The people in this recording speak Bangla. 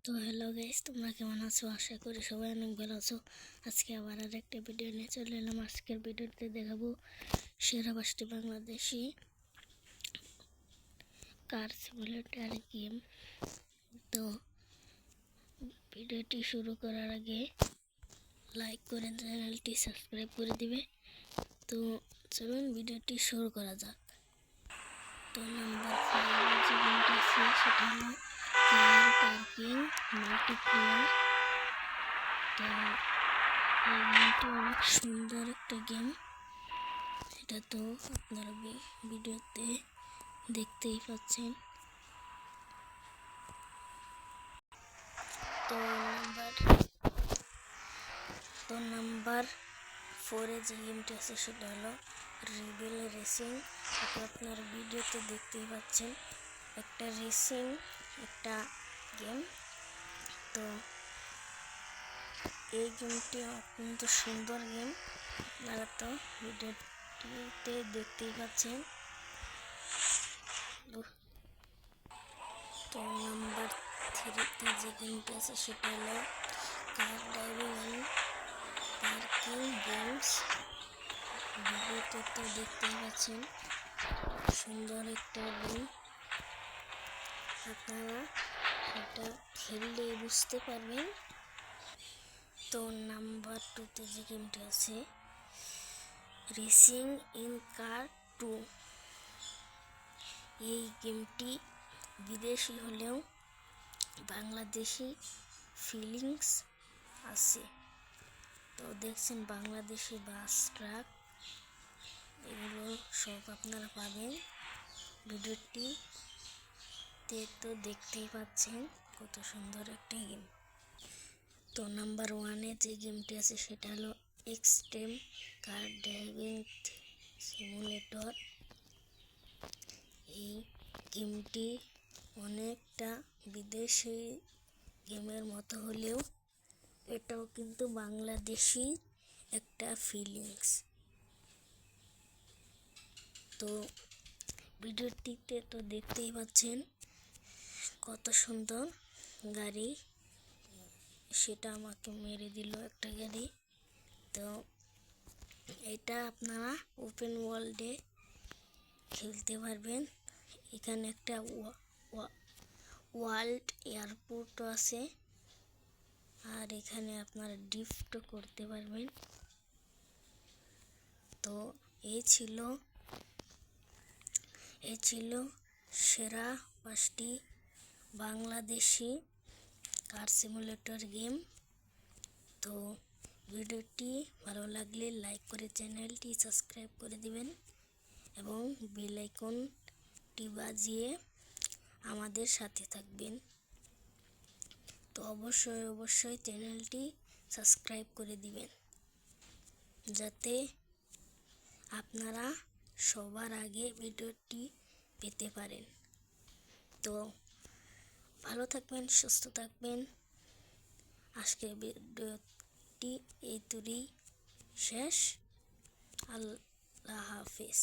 তো হ্যালো গাইস, তোমরা কেমন আছো? আশা করি সবাই অনেক ভালো আছো। আজকে আবার আরেকটা ভিডিও নিয়ে চলে এলাম। আজকের ভিডিওতে দেখাবো সেরা 5টি বাংলাদেশি কার সিমুলেটর গেম। তো ভিডিওটি শুরু করার আগে লাইক করে চ্যানেলটি সাবস্ক্রাইব করে দিবে। তো চলুন ভিডিওটি শুরু করা যাক। তো নাম্বার 5 যে গেমটি আছে সেটা হলো কার পার্কিং মাল্টিপ্লেয়ার। তো এই গেমটি অনেক সুন্দর একটা গেম, এটা তো আপনারা ভিডিওতে দেখতেই পাচ্ছেন। তো নাম্বার 4 যে গেমটি আছে সেটা হলো রিবেল রেসিং। এটা আপনারা ভিডিওতে দেখতেই পাচ্ছেন, একটা রেসিং একটা গেম। তো এই গেমটি অত্যন্ত সুন্দর গেম, আপনারা তো ভিডিওটিতে দেখতেই পাচ্ছেন। তো নাম্বার 3 যে গেমটি আছে সেটা হলো কার ড্রাইভিং অ্যান্ড পার্কিং গেমস। ভিডিওতে তো দেখতেই পাচ্ছেন, সুন্দর একটা গেম, আপনারা এটা খেললে বুঝতে পারবেন। তো নাম্বার 2 যে গেমটি আছে রেসিং ইন কার 2। এই গেমটি বিদেশি হলেও বাংলাদেশি ফিলিংস আছে। তো দেখছেন বাংলাদেশি বাস, ট্রাক, এগুলো সব আপনারা পাবেন ভিডিওটিতে। তো দেখতেই পাচ্ছেন কত সুন্দর একটা গেম। তো নাম্বার 1 যে গেমটি আছে সেটা হলো এক্সট্রিম কার ড্রাইভিং সিমুলেটর। এই গেমটি অনেকটা বিদেশি গেমের মতো হলেও এটাও কিন্তু বাংলাদেশি একটা ফিলিংস। তো ভিডিওটিতে তো দেখতেই পাচ্ছেন কত সুন্দর গাড়ি, সেটা আমাকে মেরে দিল একটা গাড়ি। তো এটা আপনারা ওপেন ওয়ার্ল্ডে খেলতে পারবেন। এখানে একটা ওয়ার্ল্ড এয়ারপোর্টও আছে, আর এখানে আপনারা ড্রিফটও করতে পারবেন। তো এই ছিল সেরা 5টি বাংলাদেশি কার সিমুলেটর গেম। তো ভিডিওটি ভালো লাগলে লাইক করে চ্যানেলটি সাবস্ক্রাইব করে দিবেন এবং বেল আইকনটি বাজিয়ে আমাদের সাথে থাকবেন। তো অবশ্যই চ্যানেলটি সাবস্ক্রাইব করে দিবেন যাতে আপনারা সবার আগে ভিডিওটি পেতে পারেন। তো ভালো থাকবেন, সুস্থ থাকবেন। আজকের ভিডিওটি এই তুরই শেষ। আল্লাহ হাফেজ।